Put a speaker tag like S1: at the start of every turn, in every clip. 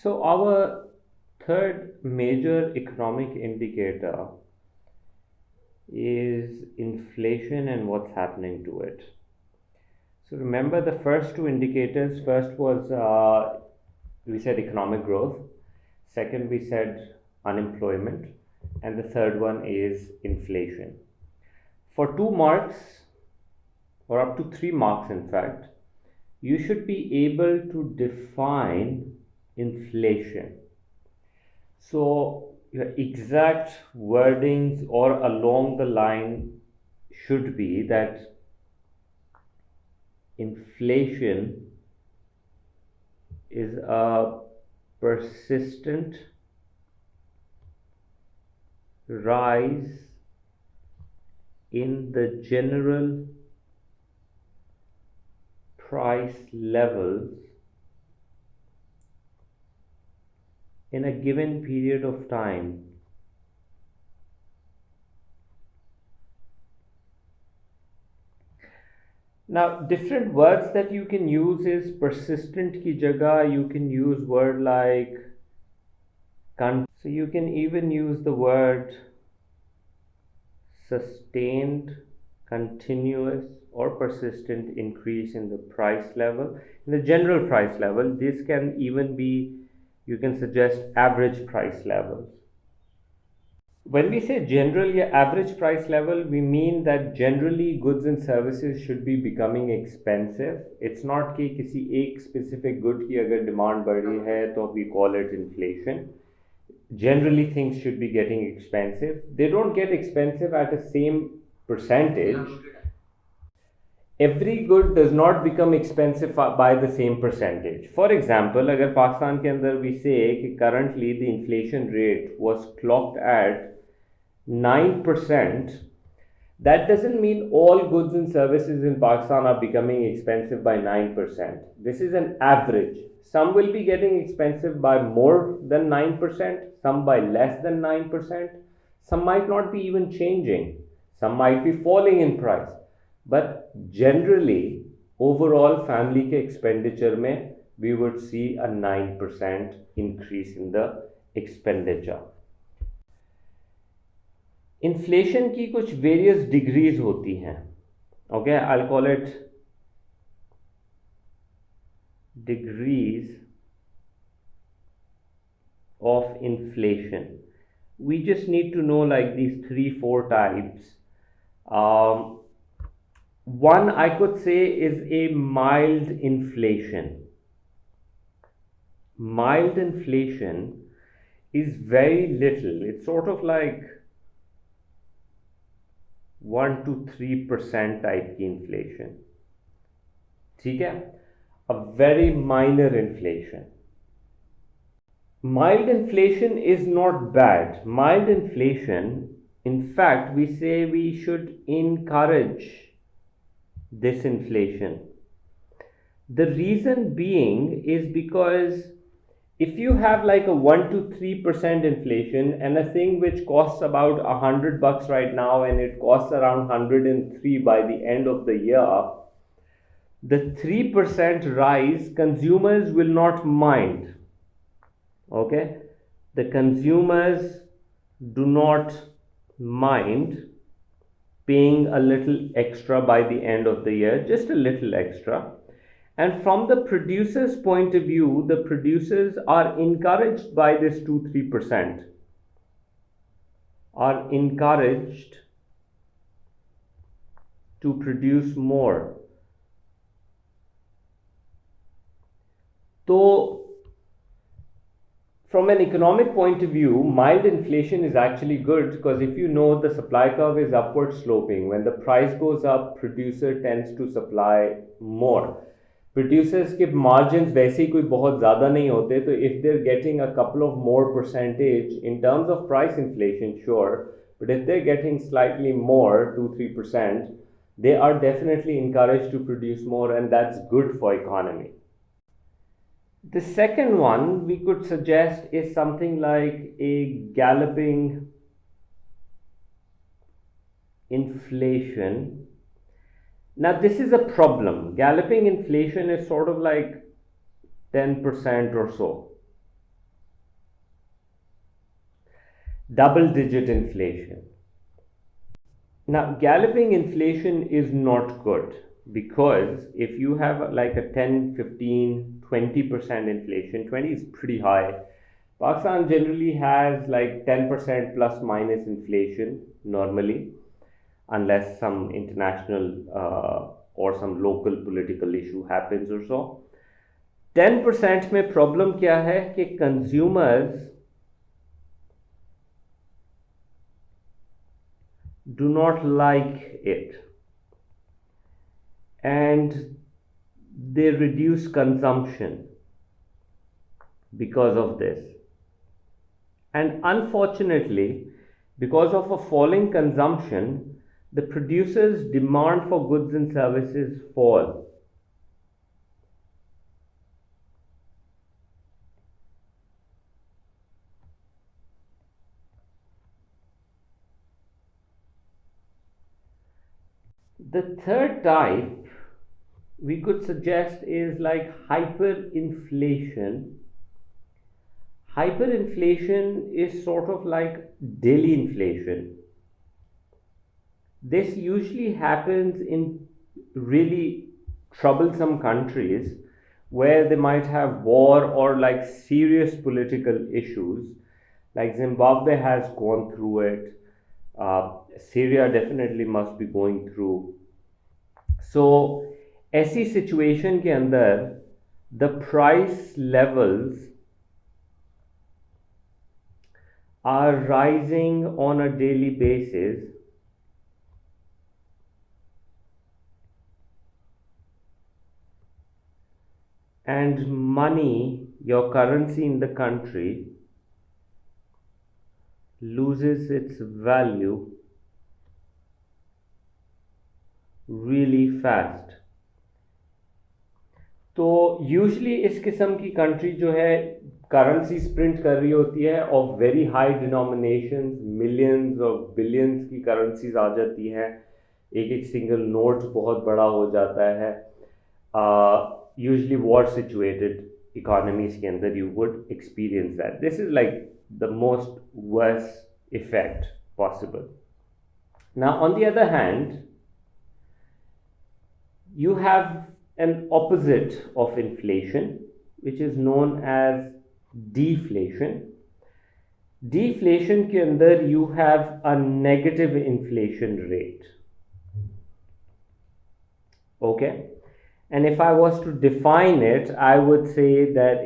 S1: So, our third major economic indicator is inflation and what's happening to it. So, remember the first two indicators. First was we said economic growth, second, we said unemployment, and the third one is inflation. For 2 marks, or up to 3 marks, in fact, you should be able to define inflation. So, your exact wordings or along the line should be that inflation is a persistent rise in the general price levels in a given period of time. Now, different words that you can use is persistent ki jagah you can use word like so you can even use the word sustained, continuous, or persistent increase in the price level, in the general price level. This can even be, you can suggest average price levels. When we say general या average price level, we mean that generally goods and services should be becoming expensive. It's not कि किसी एक specific good की अगर demand बढ़ी है तो we call it inflation. Generally things should be getting expensive. They don't get expensive at the same percentage. Every good does not become expensive by the same percentage. For example, अगर पाकिस्तान के अंदर we say कि currently the inflation rate was clocked at 9%, that doesn't mean all goods and services in Pakistan are becoming expensive by 9%. This is an average. Some will be getting expensive by more than 9%, some by less than 9%, some might not be even changing, some might be falling in price. But generally, overall family के expenditure में we would see a 9% increase in the expenditure. Inflation की कुछ various degrees होती हैं. Okay, I will call it degrees of inflation. We just need to know like these 3-4 types. One I could say is a mild inflation. Mild inflation is very little. It's sort of like 1 to 3% type की inflation. ठीक है? A very minor inflation. Mild inflation is not bad. Mild inflation, in fact, we say we should encourage this inflation. The reason being is because if you have like a 1 to 3% inflation and a thing which costs about $100 right now and it costs around 103 by the end of the year, the 3% rise consumers will not mind. Okay, the consumers do not mind paying a little extra by the end of the year, just a little extra. And from the producer's point of view, the producers are encouraged by this 2-3%, are encouraged to produce more. So from an economic point of view, mild inflation is actually good because if you know the supply curve is upward sloping, when the price goes up, producer tends to supply more. Producers के margins वैसे ही कोई बहुत ज़्यादा नहीं होते, तो if they're getting a couple of more percentage in terms of price inflation, sure, but if they're getting slightly more, 2-3%, they are definitely encouraged to produce more, and that's good for economy. The second one we could suggest is something like a galloping inflation. Now this is a problem. Galloping inflation is sort of like 10% or so. double digit inflation. Now, galloping inflation is not good because if you have like a 10, 15, 20% inflation, 20 is pretty high. Pakistan generally has like 10% plus minus inflation normally, unless some international or some local political issue happens or so. 10% में problem क्या है कि consumers do not like it and they reduce consumption because of this. And unfortunately, because of a falling consumption, the producers' demand for goods and services fall. The third type we could suggest is like hyperinflation. Hyperinflation is sort of like daily inflation. This usually happens in really troublesome countries where they might have war or like serious political issues. Like Zimbabwe has gone through it. Syria definitely must be going through. So ऐसी situation के अंदर the price levels are rising on a daily basis and money, your currency in the country, loses its value really fast. तो usually इस किस्म की country जो है currency print कर रही होती है of very high denomination, millions और बिलियंस की करेंसीज आ जाती हैं, एक एक सिंगल नोट बहुत बड़ा हो जाता है. यूजली वॉर सिचुएटेड इकोनॉमीज के अंदर you would experience that. This is like the most worst effect possible. Now on the other hand you have an opposite of inflation, which is known as deflation. Deflation के अंदर you have a negative inflation rate. Okay, and if I was to define it, I would say that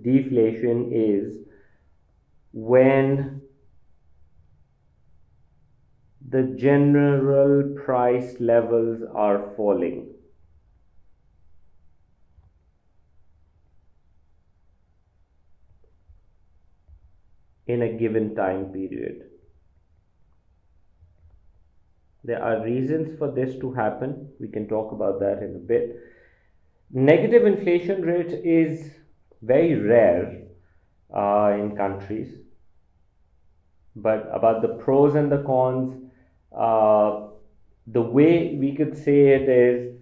S1: deflation is when the general price levels are falling. In a given time period. There are reasons for this to happen. We can talk about that in a bit. Negative inflation rate is very rare in countries. But about the pros and the cons, the way we could say it is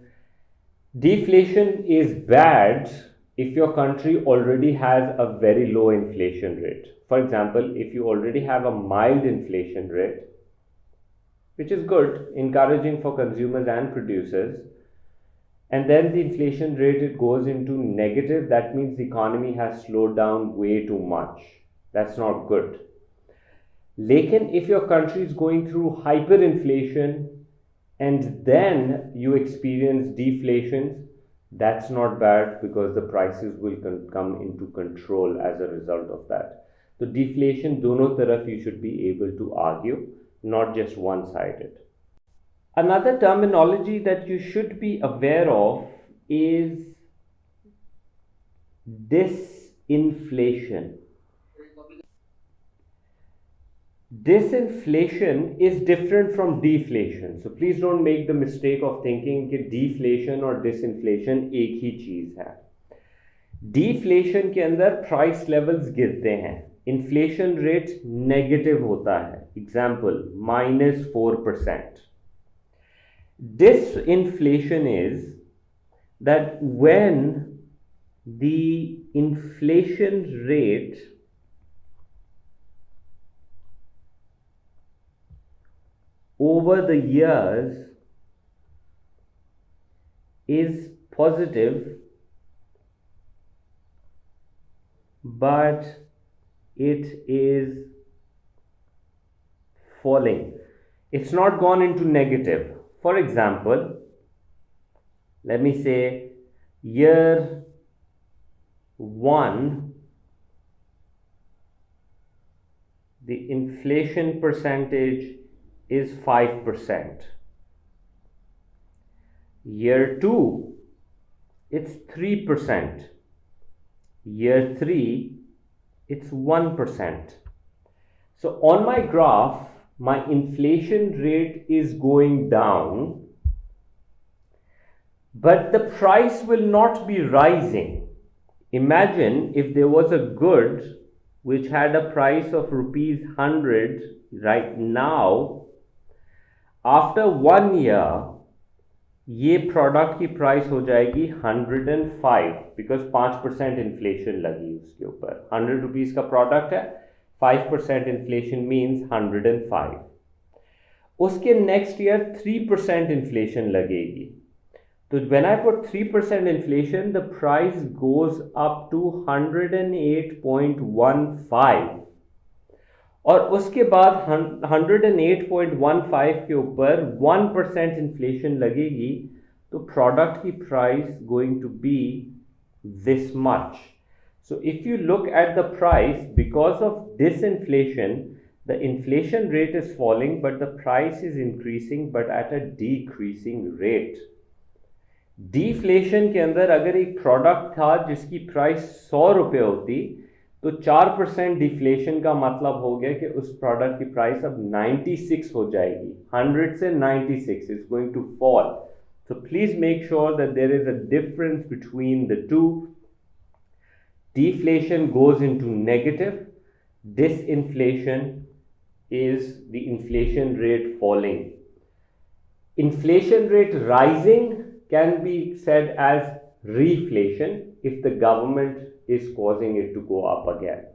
S1: deflation is bad if your country already has a very low inflation rate. For example, if you already have a mild inflation rate, which is good, encouraging for consumers and producers, and then the inflation rate it goes into negative, that means the economy has slowed down way too much. That's not good. Lekin if your country is going through hyperinflation and then you experience deflation, that's not bad because the prices will come into control as a result of that. So deflation dono taraf you should be able to argue, not just one-sided. Another terminology that you should be aware of is disinflation. Disinflation is different from deflation. So please don't make the mistake of thinking that deflation or disinflation एक ही चीज है. Deflation के अंदर price levels गिरते हैं, inflation rate negative होता है. Example, -4%. Disinflation is that when the inflation rate over the years is positive, but it is falling. It's not gone into negative. For example, let me say year 1, the inflation percentage is 5%. Year 2, it's 3%. Year 3, it's 1%. So on my graph, my inflation rate is going down, but the price will not be rising. Imagine if there was a good which had a price of rupees 100 right now, after 1 year ये product की price हो जाएगी 105 because 5% inflation लगी उसके ऊपर. 100 rupees का product है, 5% inflation means 105. उसके नेक्स्ट ईयर 3% इन्फ्लेशन लगेगी. तो when I put 3% inflation the price goes up to 108.15 और उसके बाद 108.15 के ऊपर 1% इन्फ्लेशन लगेगी तो प्रोडक्ट की price going to be this much. So if you look at the price, because of this inflation, the inflation rate is falling but the price is increasing but at a decreasing rate. Deflation के अंदर अगर एक product था जिसकी price 100 रुपये होती तो 4% deflation का मतलब हो गया कि उस प्रोडक्ट की प्राइस अब 96 हो जाएगी. 100 से 96 is going to fall. So please make sure that there is a difference between the two. Deflation goes into negative. Disinflation is the inflation rate falling. Inflation rate rising can be said as reflation if the government is causing it to go up again.